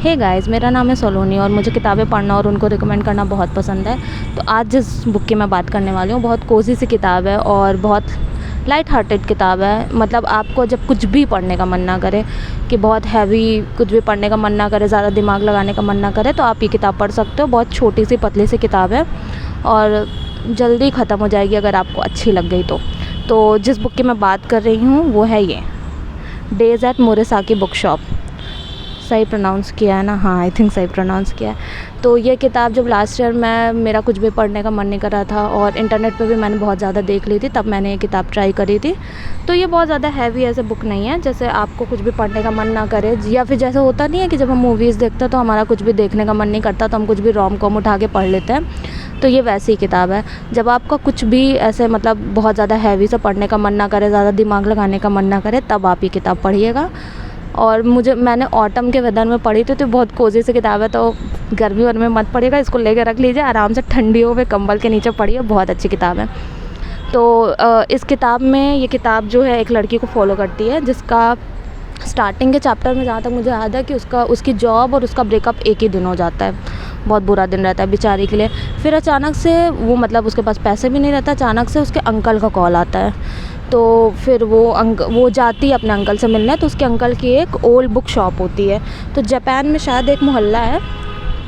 Hey guys, मेरा नाम है सोलोनी और मुझे किताबें पढ़ना और उनको रिकमेंड करना बहुत पसंद है। तो आज जिस बुक की मैं बात करने वाली हूँ बहुत कोज़ी सी किताब है और बहुत लाइट हार्टेड किताब है। मतलब आपको जब कुछ भी पढ़ने का मन ना करे, कि बहुत हैवी कुछ भी पढ़ने का मन ना करे, ज़्यादा दिमाग लगाने का मन ना करे, तो आप ये किताब पढ़ सकते हो। बहुत छोटी सी पतली सी किताब है और जल्दी ख़त्म हो जाएगी अगर आपको अच्छी लग गई तो जिस बुक की मैं बात कर रही हूँ वो है ये डेज़ एट मोरिसाकी बुक शॉप। सही प्रोनाउंस किया है ना? हाँ, आई थिंक सही प्रोनाउंस किया है। तो ये किताब जब लास्ट ईयर मेरा कुछ भी पढ़ने का मन नहीं कर रहा था और इंटरनेट पे भी मैंने बहुत ज़्यादा देख ली थी, तब मैंने ये किताब ट्राई करी थी। तो ये बहुत ज़्यादा हैवी ऐसे बुक नहीं है जैसे आपको कुछ भी पढ़ने का मन ना करे, या फिर जैसे होता नहीं है कि जब हम मूवीज़ देखते हैं तो हमारा कुछ भी देखने का मन नहीं करता तो हम कुछ भी रोम कॉम उठा के पढ़ लेते हैं। तो ये वैसी ही किताब है। जब आपका कुछ भी ऐसे मतलब बहुत ज़्यादा हैवी से पढ़ने का मन ना करे, ज़्यादा दिमाग लगाने का मन ना करे, तब आप ये किताब पढ़िएगा। और मैंने ऑटम के वेदर में पढ़ी थी, तो बहुत कोज़ी सी किताब है, तो गर्मी वर में मत पढ़िएगा, इसको लेकर रख लीजिए आराम से, ठंडियों में कंबल के नीचे पढ़िए। बहुत अच्छी किताब है। तो इस किताब में ये किताब जो है एक लड़की को फॉलो करती है, जिसका स्टार्टिंग के चैप्टर में जहाँ तक मुझे याद है कि उसकी जॉब और उसका ब्रेकअप एक ही दिन हो जाता है। बहुत बुरा दिन रहता है बेचारी के लिए। फिर अचानक से वो मतलब उसके पास पैसे भी नहीं रहता, अचानक से उसके अंकल का कॉल आता है। तो फिर वो जाती है अपने अंकल से मिलने। तो उसके अंकल की एक ओल्ड बुक शॉप होती है। तो जापान में शायद एक मोहल्ला है,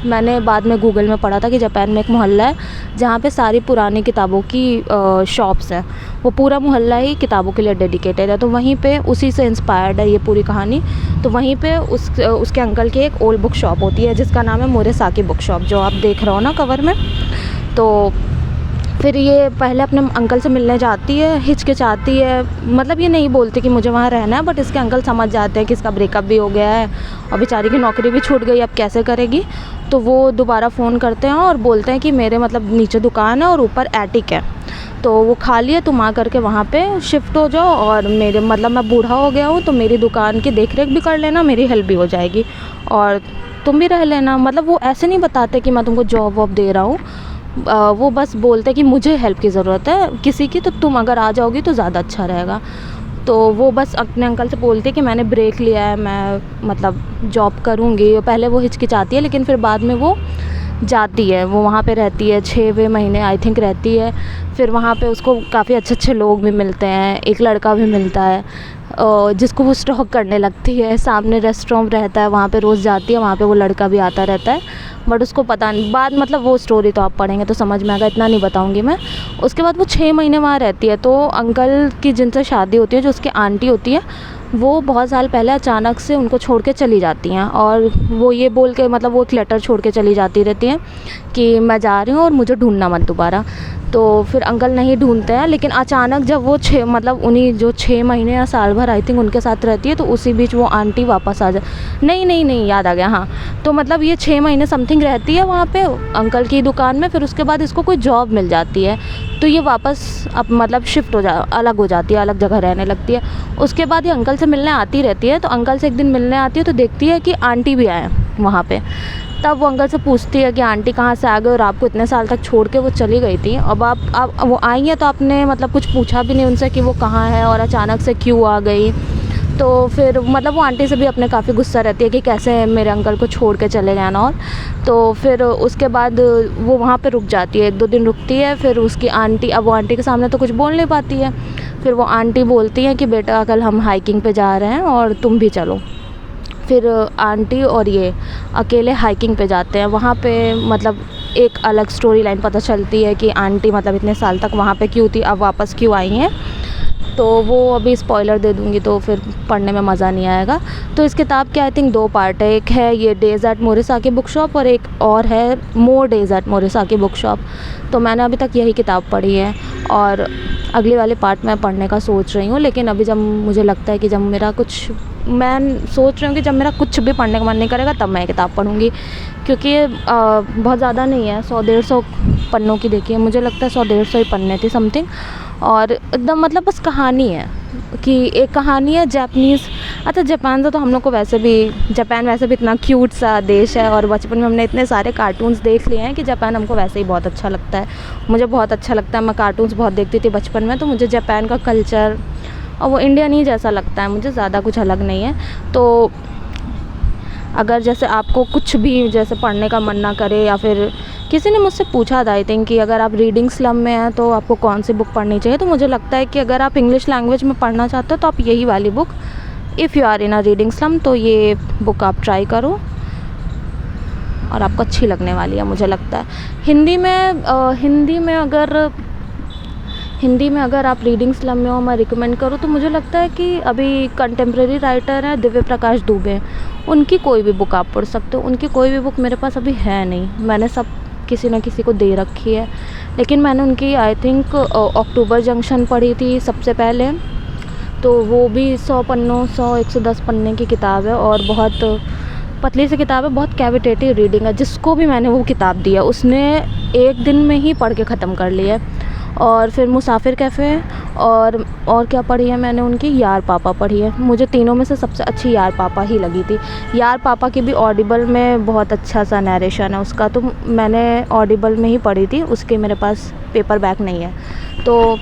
मैंने बाद में गूगल में पढ़ा था कि जापान में एक मोहल्ला है जहाँ पे सारी पुरानी किताबों की शॉप्स हैं। वो पूरा मोहल्ला ही किताबों के लिए डेडिकेटेड है। तो वहीं पे उसी से इंस्पायर्ड है ये पूरी कहानी। तो वहीं पे उसके अंकल की एक ओल्ड बुक शॉप होती है जिसका नाम है मोरिसाकी बुक शॉप, जो आप देख रहे हो ना कवर में। तो फिर ये पहले अपने अंकल से मिलने जाती है, हिचकिचाती है, मतलब ये नहीं बोलती कि मुझे वहाँ रहना है, बट इसके अंकल समझ जाते हैं कि इसका ब्रेकअप भी हो गया है और बेचारी की नौकरी भी छूट गई, अब कैसे करेगी। तो वो दोबारा फ़ोन करते हैं और बोलते हैं कि मेरे मतलब नीचे दुकान है और ऊपर एटिक है, तो वो खाली है, तुम आ करके वहाँ पे शिफ्ट हो जाओ और मेरे मतलब मैं बूढ़ा हो गया हूँ तो मेरी दुकान की देख रेख भी कर लेना, मेरी हेल्प भी हो जाएगी और तुम भी रह लेना। मतलब वो ऐसे नहीं बताते कि मैं तुमको जॉब वॉब दे रहा हूँ, वो बस बोलते कि मुझे हेल्प की ज़रूरत है किसी की, तो तुम अगर आ जाओगी तो ज़्यादा अच्छा रहेगा। तो वो बस अपने अंकल से बोलती है कि मैंने ब्रेक लिया है, मैं मतलब जॉब करूँगी। पहले वो हिचकिचाती है लेकिन फिर बाद में वो जाती है, वो वहाँ पे रहती है 6 महीने आई थिंक रहती है। फिर वहाँ पे उसको काफ़ी अच्छे अच्छे लोग भी मिलते हैं, एक लड़का भी मिलता है जिसको वो स्टॉक करने लगती है। सामने रेस्टोरेंट रहता है, वहाँ पे रोज़ जाती है, वहाँ पे वो लड़का भी आता रहता है, बट उसको पता नहीं। बाद मतलब वो स्टोरी तो आप पढ़ेंगे तो समझ में आएगा, इतना नहीं बताऊँगी मैं। उसके बाद वो 6 महीने वहाँ रहती है। तो अंकल की जिनसे शादी होती है, जो उसकी आंटी होती है, वो बहुत साल पहले अचानक से उनको छोड़ के चली जाती हैं और वो ये बोल के मतलब वो एक लेटर छोड़ के चली जाती रहती हैं कि मैं जा रही हूँ और मुझे ढूंढना मत दोबारा। तो फिर अंकल नहीं ढूंढते हैं, लेकिन अचानक जब वो मतलब उन्हीं जो 6 महीने या साल भर आई थिंक उनके साथ रहती है, तो उसी बीच वो आंटी वापस आ जाए। नहीं याद आ गया, हाँ। तो मतलब ये 6 महीने समथिंग रहती है वहाँ पे अंकल की दुकान में। फिर उसके बाद इसको कोई जॉब मिल जाती है, तो ये वापस अब मतलब शिफ्ट अलग हो जाती है, अलग जगह रहने लगती है। उसके बाद ये अंकल से मिलने आती रहती है। तो अंकल से एक दिन मिलने आती है तो देखती है कि आंटी भी आए वहाँ पे। तब वो अंकल से पूछती है कि आंटी कहाँ से आ गए और आपको इतने साल तक छोड़ के वो चली गई थी, अब आप वो आई हैं तो आपने मतलब कुछ पूछा भी नहीं उनसे कि वो कहाँ है और अचानक से क्यों आ गई। तो फिर मतलब वो आंटी से भी अपने काफ़ी गुस्सा रहती है कि कैसे मेरे अंकल को छोड़ के चले गए ना। और तो फिर उसके बाद वो वहाँ पे रुक जाती है, 1-2 दिन रुकती है। फिर उसकी आंटी, अब वो आंटी के सामने तो कुछ बोल नहीं पाती है। फिर वो आंटी बोलती है कि बेटा कल हम हाइकिंग पे जा रहे हैं और तुम भी चलो। फिर आंटी और ये अकेले हाइकिंग पे जाते हैं। वहाँ पे मतलब एक अलग स्टोरी लाइन पता चलती है कि आंटी मतलब इतने साल तक वहाँ पे क्यों थी, अब वापस क्यों आई हैं। तो वो अभी स्पॉइलर दे दूँगी तो फिर पढ़ने में मज़ा नहीं आएगा। तो इस किताब के आई थिंक 2 पार्ट है, एक है ये डेज़ एट मोरिसाकी बुक शॉप और एक और है मोर डेज़ एट मोरिसाकी बुक शॉप। तो मैंने अभी तक यही किताब पढ़ी है और अगले वाले पार्ट मैं पढ़ने का सोच रही हूँ। लेकिन अभी जब मुझे लगता है कि मैं सोच रही हूँ कि जब मेरा कुछ भी पढ़ने का मन नहीं करेगा तब मैं किताब पढ़ूँगी, क्योंकि बहुत ज़्यादा नहीं है, 100-150 पन्नों की देखी है, मुझे लगता है 100-150 ही पन्ने थे समथिंग। और एकदम मतलब बस कहानी है कि एक कहानी है जापानीज़। अच्छा, जापान से तो हम लोग को जापान वैसे भी इतना क्यूट सा देश है और बचपन में हमने इतने सारे कार्टून्स देख लिए हैं कि जापान हमको वैसे ही बहुत अच्छा लगता है। मुझे बहुत अच्छा लगता है, मैं कार्टून्स बहुत देखती थी बचपन में, तो मुझे जापान का कल्चर और वो इंडियन ही जैसा लगता है, मुझे ज़्यादा कुछ अलग नहीं है। तो अगर जैसे आपको कुछ भी जैसे पढ़ने का मन ना करे, या फिर किसी ने मुझसे पूछा था आई थिंक कि अगर आप रीडिंग स्लम में हैं तो आपको कौन सी बुक पढ़नी चाहिए, तो मुझे लगता है कि अगर आप इंग्लिश लैंग्वेज में पढ़ना चाहते हो तो आप यही वाली book, if you are in a reading slump, तो ये बुक आप ट्राई करो और आपको अच्छी लगने वाली है मुझे लगता है। हिंदी में अगर आप रीडिंग स्लम में हो, मैं रिकमेंड करूँ तो मुझे लगता है कि अभी कंटेम्प्रेरी राइटर हैं दिव्य प्रकाश दुबे, उनकी कोई भी बुक आप पढ़ सकते हो। उनकी कोई भी बुक मेरे पास अभी है नहीं, मैंने सब किसी न किसी को दे रखी है, लेकिन मैंने उनकी आई थिंक अक्टूबर जंक्शन पढ़ी थी सबसे पहले, तो वो भी 110 पन्ने की किताब है और बहुत पतली सी किताब है, बहुत कैविटेटिव रीडिंग है। जिसको भी मैंने वो किताब दी है उसने एक दिन में ही पढ़ के ख़त्म कर लिया है। और फिर मुसाफिर कैफ़े और क्या पढ़ी है मैंने उनकी, यार पापा पढ़ी है। मुझे तीनों में से सबसे अच्छी यार पापा ही लगी थी। यार पापा की भी ऑडिबल में बहुत अच्छा सा नरेशन है उसका, तो मैंने ऑडिबल में ही पढ़ी थी, उसके मेरे पास पेपर बैक नहीं है। तो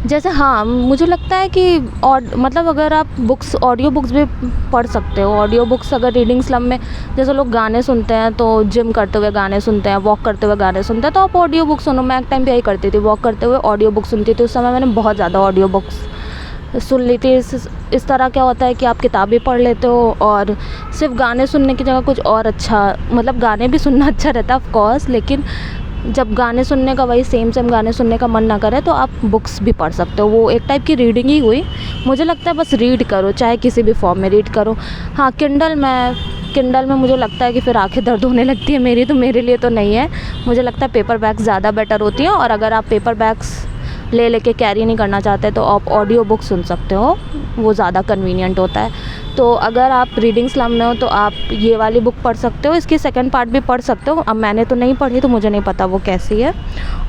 जैसे हाँ, मुझे लगता है कि और मतलब अगर आप ऑडियो बुक्स भी पढ़ सकते हो। ऑडियो बुक्स अगर रीडिंग स्लम में जैसे लोग गाने सुनते हैं, तो जिम करते हुए गाने सुनते हैं, वॉक करते हुए गाने सुनते हैं, तो आप ऑडियो बुक सुनो। मैं एक टाइम पे यही करती थी, वॉक करते हुए ऑडियो बुक सुनती थी। उस समय मैंने बहुत ज़्यादा ऑडियो बुक्स सुन ली थी। इस तरह क्या होता है कि आप किताब भी पढ़ लेते हो और सिर्फ गाने सुनने की जगह कुछ और अच्छा, मतलब गाने भी सुनना अच्छा रहता है ऑफ कोर्स, लेकिन जब गाने सुनने का वही सेम गाने सुनने का मन ना करे तो आप बुक्स भी पढ़ सकते हो। वो एक टाइप की रीडिंग ही हुई। मुझे लगता है बस रीड करो, चाहे किसी भी फॉर्म में रीड करो। हाँ, किंडल में मुझे लगता है कि फिर आंखें दर्द होने लगती है मेरी, तो मेरे लिए तो नहीं है। मुझे लगता है पेपर बैग्स ज़्यादा बेटर होती हैं, और अगर आप पेपर बैग्स लेके कैरी नहीं करना चाहते तो आप ऑडियो बुक सुन सकते हो, वो ज़्यादा कन्वीनियंट होता है। तो अगर आप रीडिंग स्लम में हो तो आप ये वाली बुक पढ़ सकते हो, इसकी सेकंड पार्ट भी पढ़ सकते हो। अब मैंने तो नहीं पढ़ी तो मुझे नहीं पता वो कैसी है।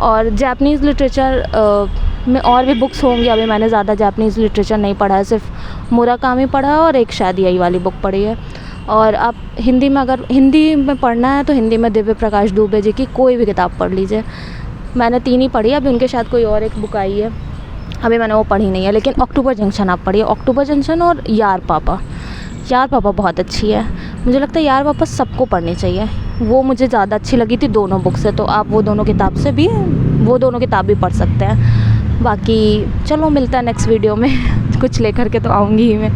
और जापानीज़ लिटरेचर में और भी बुक्स होंगी, अभी मैंने ज़्यादा जापानीज़ लिटरेचर नहीं पढ़ा है, सिर्फ मुराकामी पढ़ा है और एक शायद यही वाली बुक पढ़ी है। और आप हिंदी में पढ़ना है तो हिंदी में दिव्य प्रकाश दुबे जी की कोई भी किताब पढ़ लीजिए। मैंने 3 ही पढ़ी है, अभी उनके शायद कोई और एक बुक आई है, अभी मैंने वो पढ़ी नहीं है। लेकिन अक्टूबर जंक्शन आप पढ़िए, अक्टूबर जंक्शन और यार पापा बहुत अच्छी है। मुझे लगता है यार पापा सबको पढ़नी चाहिए, वो मुझे ज़्यादा अच्छी लगी थी दोनों बुक से। तो आप वो दोनों किताब भी पढ़ सकते हैं। बाकी चलो मिलता है नेक्स्ट वीडियो में कुछ लेकर के तो आऊँगी ही मैं।